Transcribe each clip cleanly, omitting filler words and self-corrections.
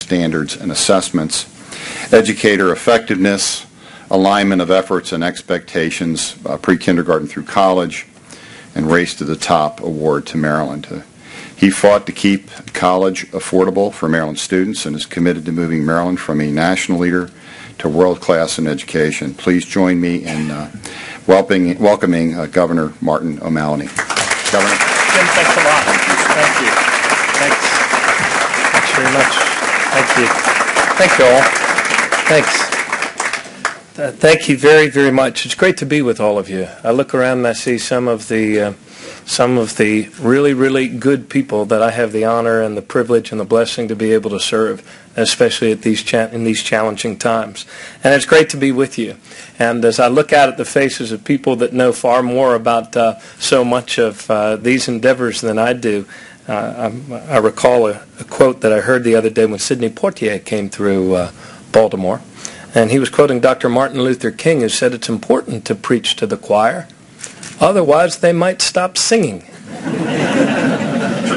standards and assessments, educator effectiveness, alignment of efforts and expectations, pre-kindergarten through college, and Race to the Top award to Maryland. He fought to keep college affordable for Maryland students and is committed to moving Maryland from a national leader to world class in education. Please join me in welcoming Governor Martin O'Malley. Governor. Jim, thanks a lot. Thank you. Thanks. Thanks very much. Thank you. Thank you all. Thanks. Thank you very, very much. It's great to be with all of you. I look around and I see some of the really, really good people that I have the honor and the privilege and the blessing to be able to serve, especially at in these challenging times. And it's great to be with you. And as I look out at the faces of people that know far more about so much of these endeavors than I do, I recall a quote that I heard the other day when Sidney Poitier came through Baltimore. And he was quoting Dr. Martin Luther King, who said it's important to preach to the choir. Otherwise, they might stop singing.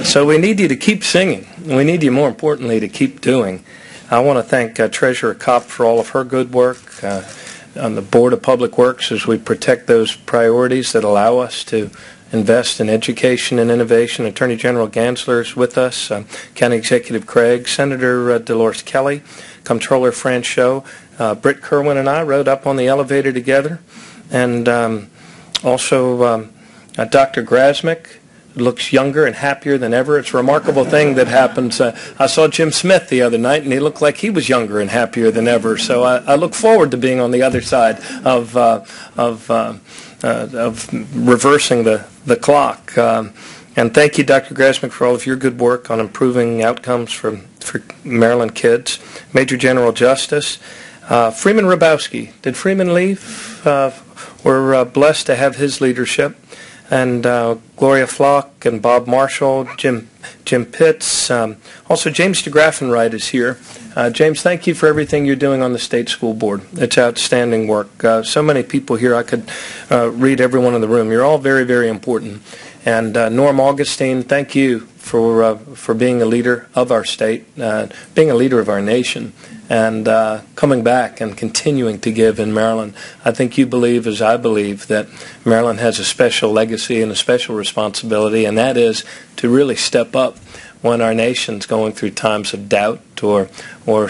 So we need you to keep singing. We need you, more importantly, to keep doing. I want to thank Treasurer Kopp for all of her good work on the Board of Public Works as we protect those priorities that allow us to invest in education and innovation. Attorney General Gansler is with us, County Executive Craig, Senator Dolores Kelly, Comptroller Franchot. Britt Kerwin and I rode up on the elevator together. And also, Dr. Grasmick looks younger and happier than ever. It's a remarkable thing that happens. I saw Jim Smith the other night, and he looked like he was younger and happier than ever. So I look forward to being on the other side of reversing the clock. And thank you, Dr. Grasmick, for all of your good work on improving outcomes for Maryland kids. Major General Justice Freeman Rabowski. Did Freeman leave? We're blessed to have his leadership. And Gloria Flock and Bob Marshall, Jim Pitts. Also, James DeGraffenwright is here. James, thank you for everything you're doing on the state school board. It's outstanding work. So many people here, I could read everyone in the room. You're all very, very important. And Norm Augustine, thank you for being a leader of our state, being a leader of our nation, and coming back and continuing to give in Maryland. I think you believe, as I believe, that Maryland has a special legacy and a special responsibility, and that is to really step up when our nation's going through times of doubt or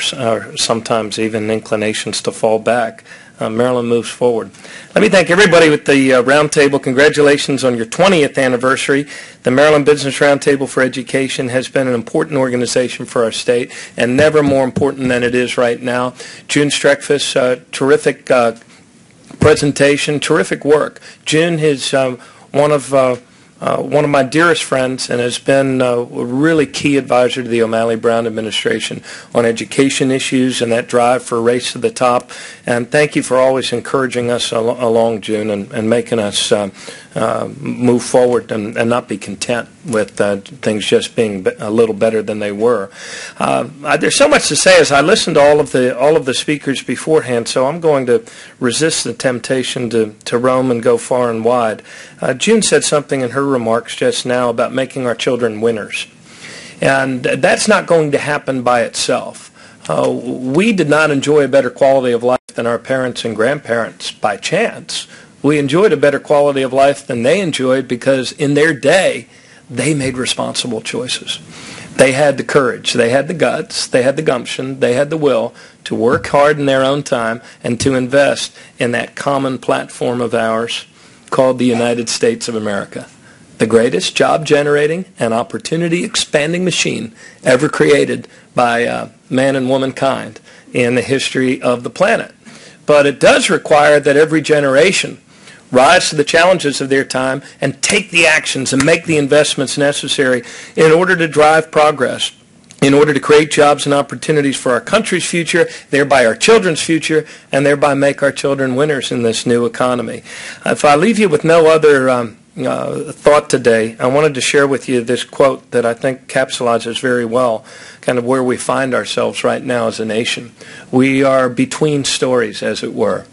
sometimes even inclinations to fall back. Maryland moves forward. Let me thank everybody with the Roundtable. Congratulations on your 20th anniversary. The Maryland Business Roundtable for Education has been an important organization for our state, and never more important than it is right now. June Streckfuss, terrific presentation, terrific work. June is one of my dearest friends and has been a really key advisor to the O'Malley Brown administration on education issues and that drive for a race to the top. And thank you for always encouraging us along, June, and making us move forward and not be content with things just being a little better than they were. There's so much to say as I listened to all of the speakers beforehand, so I'm going to resist the temptation to roam and go far and wide. June said something in her remarks just now about making our children winners. And that's not going to happen by itself. We did not enjoy a better quality of life than our parents and grandparents by chance. We enjoyed a better quality of life than they enjoyed because in their day, they made responsible choices. They had the courage, they had the guts, they had the gumption, they had the will to work hard in their own time and to invest in that common platform of ours called the United States of America, the greatest job-generating and opportunity-expanding machine ever created by man and womankind in the history of the planet. But it does require that every generation rise to the challenges of their time and take the actions and make the investments necessary in order to drive progress, in order to create jobs and opportunities for our country's future, thereby our children's future, and thereby make our children winners in this new economy. If I leave you with no other thought today, I wanted to share with you this quote that I think capsulizes very well kind of where we find ourselves right now as a nation. We are between stories, as it were.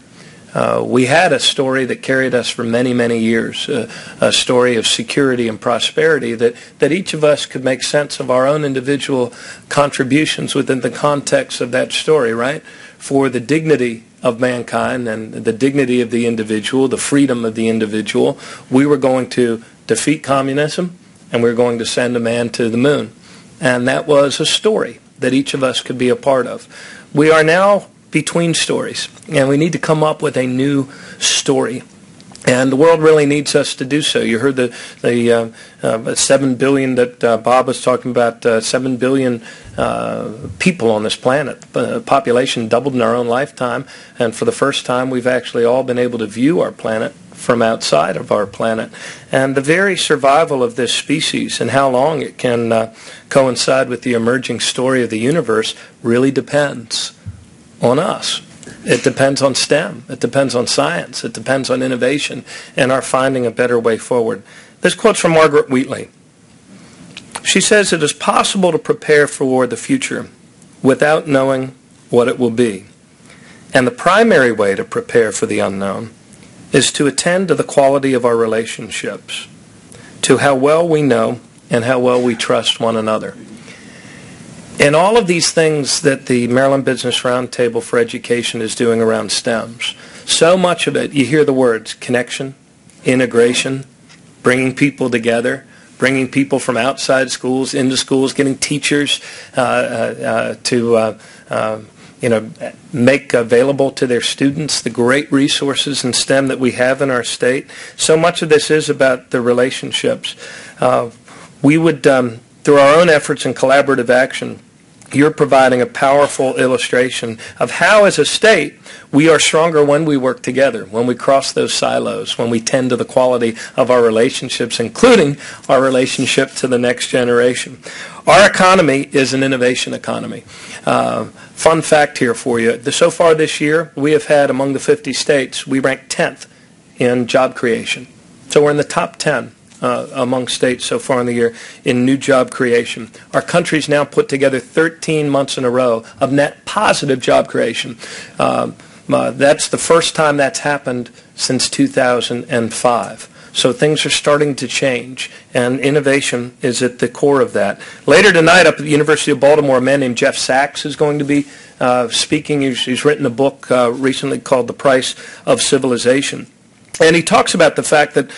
We had a story that carried us for many, many years, a story of security and prosperity that each of us could make sense of our own individual contributions within the context of that story, right? For the dignity of mankind and the dignity of the individual, the freedom of the individual, we were going to defeat communism and we were going to send a man to the moon. And that was a story that each of us could be a part of. We are now between stories, and we need to come up with a new story. And the world really needs us to do so. You heard the 7 billion that Bob was talking about, 7 billion people on this planet. Population doubled in our own lifetime, and for the first time we've actually all been able to view our planet from outside of our planet. And the very survival of this species and how long it can coincide with the emerging story of the universe really depends on us. It depends on STEM. It depends on science. It depends on innovation and our finding a better way forward. This quote's from Margaret Wheatley. She says, "It is possible to prepare for the future without knowing what it will be. And the primary way to prepare for the unknown is to attend to the quality of our relationships, to how well we know and how well we trust one another." And all of these things that the Maryland Business Roundtable for Education is doing around STEMs, so much of it, you hear the words connection, integration, bringing people together, bringing people from outside schools into schools, getting teachers to make available to their students the great resources in STEM that we have in our state. So much of this is about the relationships. We would, through our own efforts and collaborative action, you're providing a powerful illustration of how, as a state, we are stronger when we work together, when we cross those silos, when we tend to the quality of our relationships, including our relationship to the next generation. Our economy is an innovation economy. Fun fact here for you. So far this year, we have had, among the 50 states, we rank 10th in job creation. So we're in the top 10. Among states so far in the year in new job creation. Our country's now put together 13 months in a row of net positive job creation. That's the first time that's happened since 2005. So things are starting to change, and innovation is at the core of that. Later tonight up at the University of Baltimore, a man named Jeff Sachs is going to be speaking. He's written a book recently called The Price of Civilization. And he talks about the fact that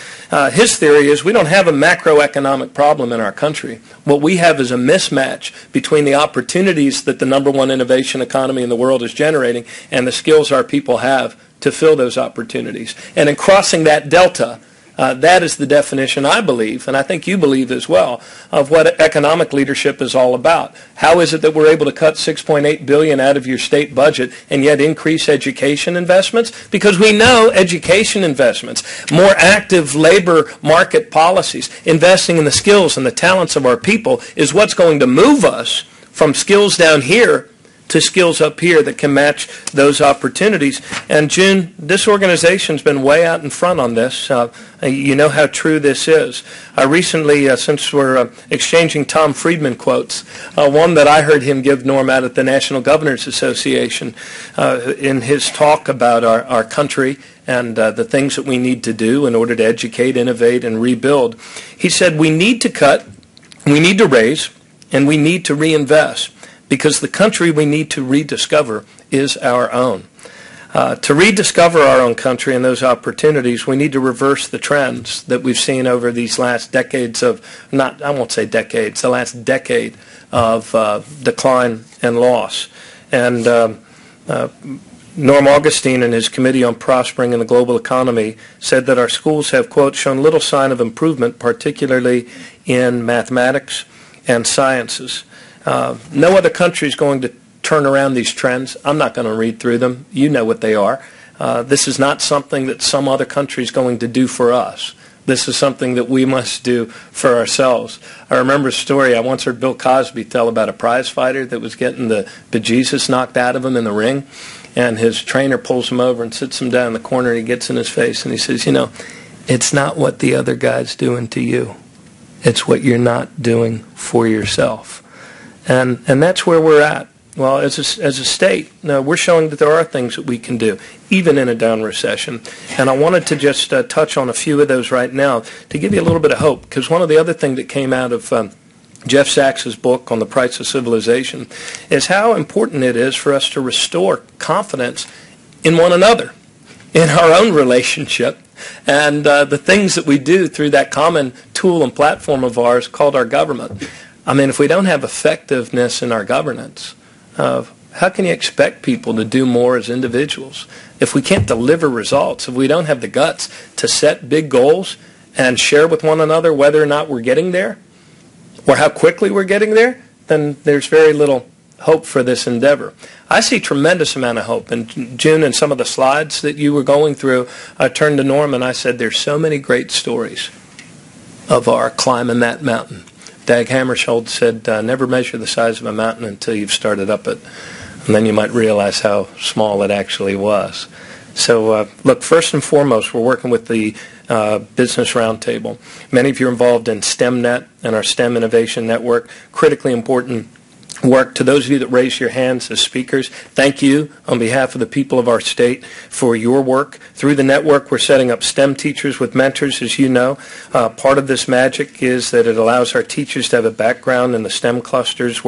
his theory is we don't have a macroeconomic problem in our country. What we have is a mismatch between the opportunities that the number one innovation economy in the world is generating and the skills our people have to fill those opportunities. And in crossing that delta, that is the definition, I believe, and I think you believe as well, of what economic leadership is all about. How is it that we're able to cut $6.8 billion out of your state budget and yet increase education investments? Because we know education investments, more active labor market policies, investing in the skills and the talents of our people is what's going to move us from skills down here to skills up here that can match those opportunities. And June, this organization's been way out in front on this. You know how true this is. Recently, since we're exchanging Tom Friedman quotes, one that I heard him give, Norm, out at the National Governors Association in his talk about our country and the things that we need to do in order to educate, innovate, and rebuild. He said, we need to cut, we need to raise, and we need to reinvest. Because the country we need to rediscover is our own. To rediscover our own country and those opportunities, we need to reverse the trends that we've seen over these last decades of, I won't say decades, the last decade of decline and loss. And Norm Augustine in his Committee on Prospering in the Global Economy said that our schools have, quote, shown little sign of improvement, particularly in mathematics and sciences. No other country is going to turn around these trends. I'm not going to read through them. You know what they are. This is not something that some other country is going to do for us. This is something that we must do for ourselves. I remember a story I once heard Bill Cosby tell about a prize fighter that was getting the bejesus knocked out of him in the ring, and his trainer pulls him over and sits him down in the corner, and he gets in his face and he says, you know, it's not what the other guy's doing to you. It's what you're not doing for yourself. And that's where we're at. Well, as a state, we're showing that there are things that we can do, even in a down recession. And I wanted to just touch on a few of those right now to give you a little bit of hope, because one of the other things that came out of Jeff Sachs's book on the price of civilization is how important it is for us to restore confidence in one another, in our own relationship, and the things that we do through that common tool and platform of ours called our government. I mean, if we don't have effectiveness in our governance, how can you expect people to do more as individuals? If we can't deliver results, if we don't have the guts to set big goals and share with one another whether or not we're getting there, or how quickly we're getting there, then there's very little hope for this endeavor. I see tremendous amount of hope. And June, in some of the slides that you were going through, I turned to Norm and I said, there's so many great stories of our climbing that mountain. Dag Hammarskjöld said, never measure the size of a mountain until you've started up it. And then you might realize how small it actually was. So, look, first and foremost, we're working with the Business Roundtable. Many of you are involved in STEMnet and our STEM Innovation Network, critically important work. To those of you that raised your hands as speakers, thank you on behalf of the people of our state for your work. Through the network, we're setting up STEM teachers with mentors, as you know. Part of this magic is that it allows our teachers to have a background in the STEM clusters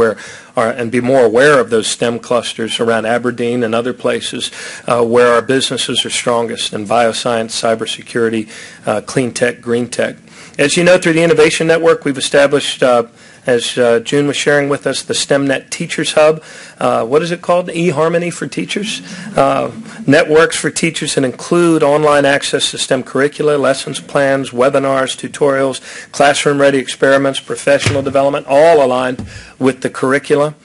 and be more aware of those STEM clusters around Aberdeen and other places where our businesses are strongest in bioscience, cybersecurity, clean tech, green tech. As you know, through the Innovation Network, we've established as June was sharing with us, the STEMnet Teachers Hub. What is it called? eHarmony for Teachers? Networks for teachers that include online access to STEM curricula, lessons plans, webinars, tutorials, classroom-ready experiments, professional development, all aligned with the curricula.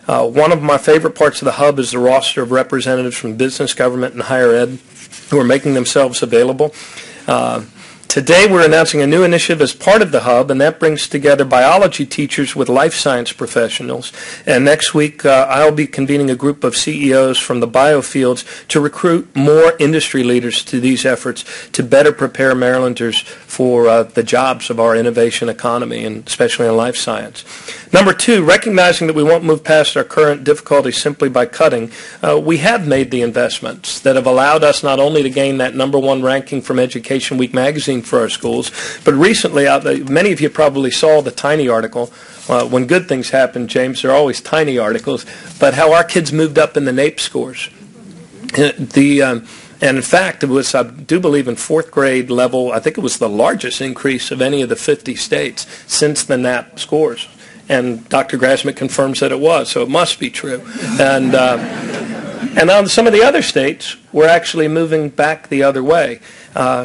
One of my favorite parts of the hub is the roster of representatives from business, government, and higher ed who are making themselves available. Today we're announcing a new initiative as part of the hub, and that brings together biology teachers with life science professionals. And next week I'll be convening a group of CEOs from the biofields to recruit more industry leaders to these efforts to better prepare Marylanders for the jobs of our innovation economy, and especially in life science. Number two, recognizing that we won't move past our current difficulties simply by cutting, we have made the investments that have allowed us not only to gain that #1 ranking from Education Week magazine for our schools, but recently, many of you probably saw the tiny article. When good things happen, James, there are always tiny articles, but how our kids moved up in the NAEP scores. And in fact, it was, I do believe, in fourth grade level, I think it was the largest increase of any of the 50 states since the NAEP scores. And Dr. Grasmick confirms that it was, so it must be true. And on some of the other states, we're actually moving back the other way.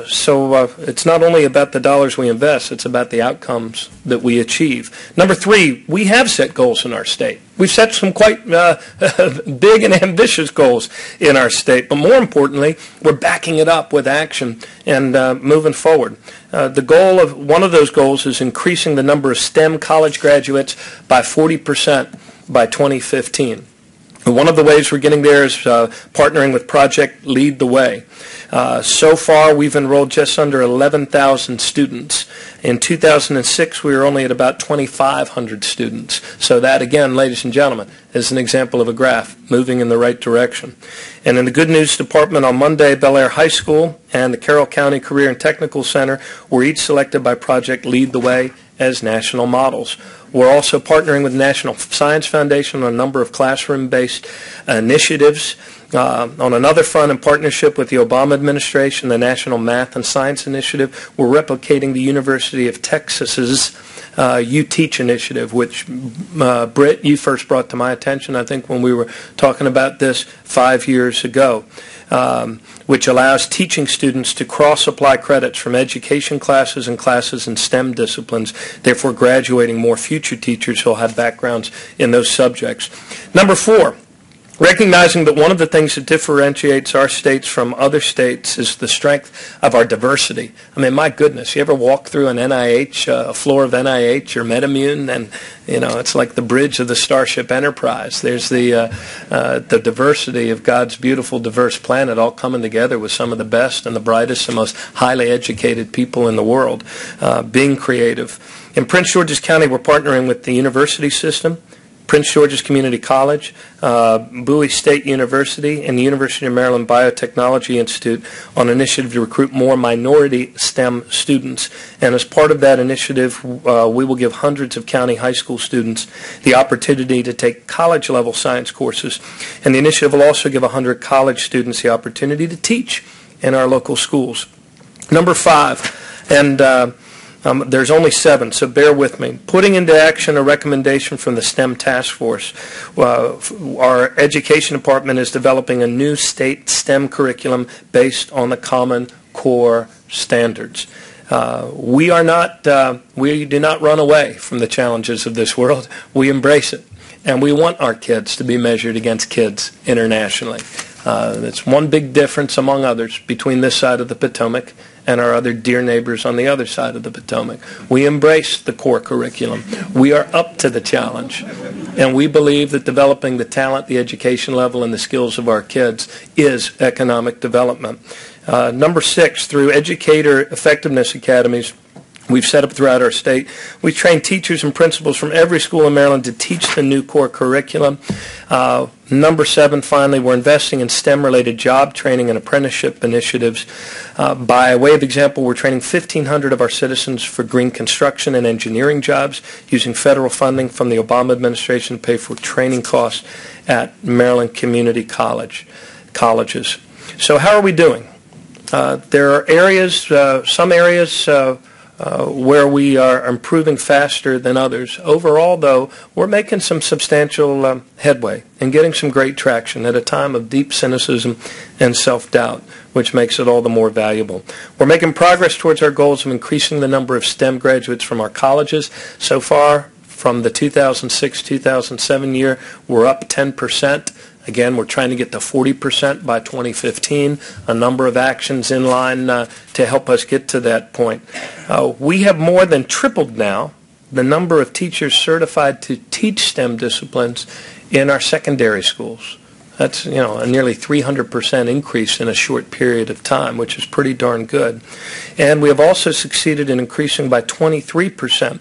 So it's not only about the dollars we invest, it's about the outcomes that we achieve. Number three, we have set goals in our state. We've set some quite big and ambitious goals in our state, but more importantly, we're backing it up with action and moving forward. One of those goals is increasing the number of STEM college graduates by 40% by 2015. And one of the ways we're getting there is partnering with Project Lead the Way. So far, we've enrolled just under 11,000 students. In 2006, we were only at about 2,500 students. So that, again, ladies and gentlemen, is an example of a graph moving in the right direction. And in the Good News Department on Monday, Bel Air High School and the Carroll County Career and Technical Center were each selected by Project Lead the Way as national models. We're also partnering with the National Science Foundation on a number of classroom-based initiatives. On another front, in partnership with the Obama administration, the National Math and Science Initiative, we're replicating the University of Texas's You Teach initiative, which, Britt, you first brought to my attention, I think, when we were talking about this 5 years ago, which allows teaching students to cross-apply credits from education classes and classes in STEM disciplines, therefore graduating more future teachers who will have backgrounds in those subjects. Number four, recognizing that one of the things that differentiates our states from other states is the strength of our diversity. I mean, my goodness, you ever walk through an NIH, a floor of NIH or MedImmune, and it's like the bridge of the Starship Enterprise. There's the diversity of God's beautiful, diverse planet all coming together with some of the best and the brightest and most highly educated people in the world, being creative. In Prince George's County, we're partnering with the university system, Prince George's Community College, Bowie State University, and the University of Maryland Biotechnology Institute on an initiative to recruit more minority STEM students. And as part of that initiative, we will give hundreds of county high school students the opportunity to take college-level science courses. And the initiative will also give 100 college students the opportunity to teach in our local schools. Number 5, and there's only 7, so bear with me. Putting into action a recommendation from the STEM Task Force. Our Education Department is developing a new state STEM curriculum based on the Common Core standards. We do not run away from the challenges of this world. We embrace it. And we want our kids to be measured against kids internationally. That's one big difference, among others, between this side of the Potomac and our other dear neighbors on the other side of the Potomac. We embrace the core curriculum. We are up to the challenge. And we believe that developing the talent, the education level, and the skills of our kids is economic development. Number 6, through educator effectiveness academies, we've set up throughout our state. We train teachers and principals from every school in Maryland to teach the new core curriculum. Number 7, finally, we're investing in STEM-related job training and apprenticeship initiatives. By way of example, we're training 1,500 of our citizens for green construction and engineering jobs using federal funding from the Obama administration to pay for training costs at Maryland community colleges. So how are we doing? There are areas, some areas where we are improving faster than others. Overall, though, we're making some substantial headway and getting some great traction at a time of deep cynicism and self-doubt, which makes it all the more valuable. We're making progress towards our goals of increasing the number of STEM graduates from our colleges. So far, from the 2006-2007 year, we're up 10%. Again, we're trying to get to 40% by 2015, a number of actions in line to help us get to that point. We have more than tripled now the number of teachers certified to teach STEM disciplines in our secondary schools. That's, a nearly 300% increase in a short period of time, which is pretty darn good. And we have also succeeded in increasing by 23%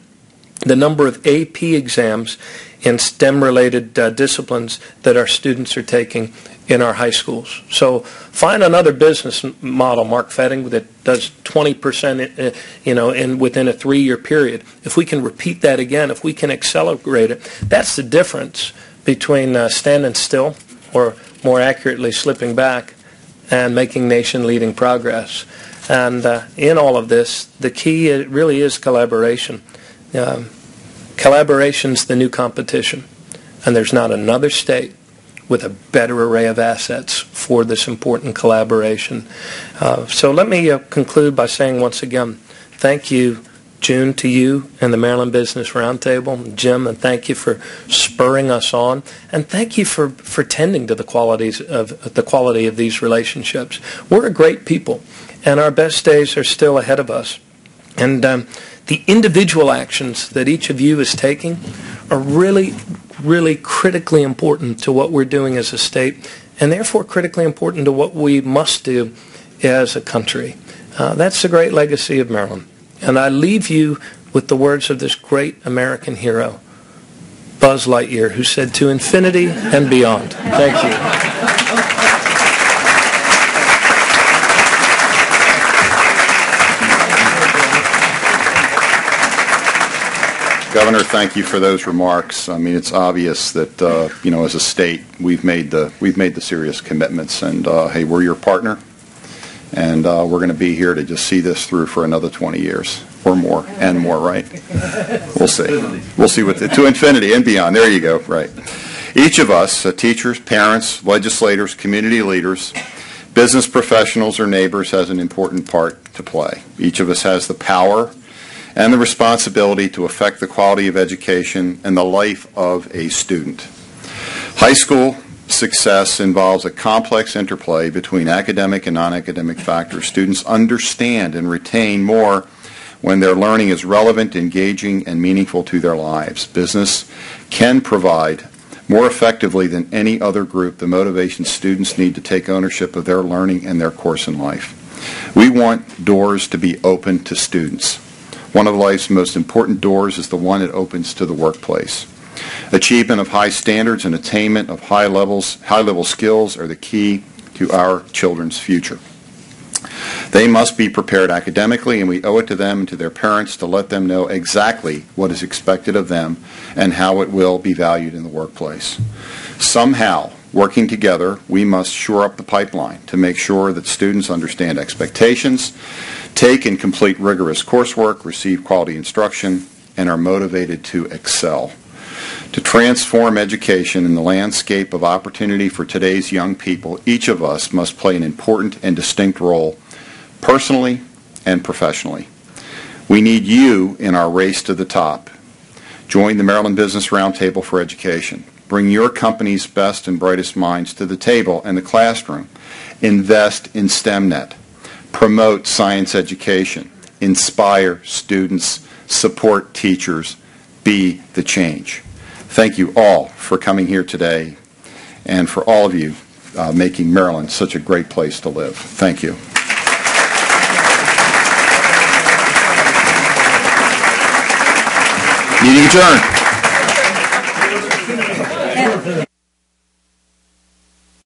the number of AP exams in STEM-related disciplines that our students are taking in our high schools. So find another business model, Mark Fetting, that does 20% within a 3-year period. If we can repeat that again, if we can accelerate it, that's the difference between standing still, or more accurately slipping back, and making nation-leading progress. And in all of this, the key really is collaboration. Collaboration's the new competition, and there's not another state with a better array of assets for this important collaboration. So let me conclude by saying once again, thank you, June, to you and the Maryland Business Roundtable. Jim, and thank you for spurring us on, and thank you for tending to the quality of these relationships. We're a great people, and our best days are still ahead of us. And the individual actions that each of you is taking are really, really critically important to what we're doing as a state, and therefore critically important to what we must do as a country. That's the great legacy of Maryland. And I leave you with the words of this great American hero, Buzz Lightyear, who said, "To infinity and beyond." Thank you. Governor, thank you for those remarks. I mean, it's obvious that as a state, we've made the serious commitments, and hey, we're your partner, and we're going to be here to just see this through for another 20 years or more, and more. Right? We'll see. We'll see to infinity and beyond. There you go. Right. Each of us, teachers, parents, legislators, community leaders, business professionals, or neighbors, has an important part to play. Each of us has the power and the responsibility to affect the quality of education and the life of a student. High school success involves a complex interplay between academic and non-academic factors. Students understand and retain more when their learning is relevant, engaging, and meaningful to their lives. Business can provide more effectively than any other group the motivation students need to take ownership of their learning and their course in life. We want doors to be open to students. One of life's most important doors is the one it opens to the workplace. Achievement of high standards and attainment of high-level skills are the key to our children's future. They must be prepared academically, and we owe it to them and to their parents to let them know exactly what is expected of them and how it will be valued in the workplace. Somehow, working together, we must shore up the pipeline to make sure that students understand expectations, take and complete rigorous coursework, receive quality instruction, and are motivated to excel. To transform education in the landscape of opportunity for today's young people, each of us must play an important and distinct role, personally and professionally. We need you in our race to the top. Join the Maryland Business Roundtable for Education. Bring your company's best and brightest minds to the table and the classroom. Invest in STEMnet. Promote science education. Inspire students. Support teachers. Be the change. Thank you all for coming here today and for all of you making Maryland such a great place to live. Thank you. Meeting adjourned.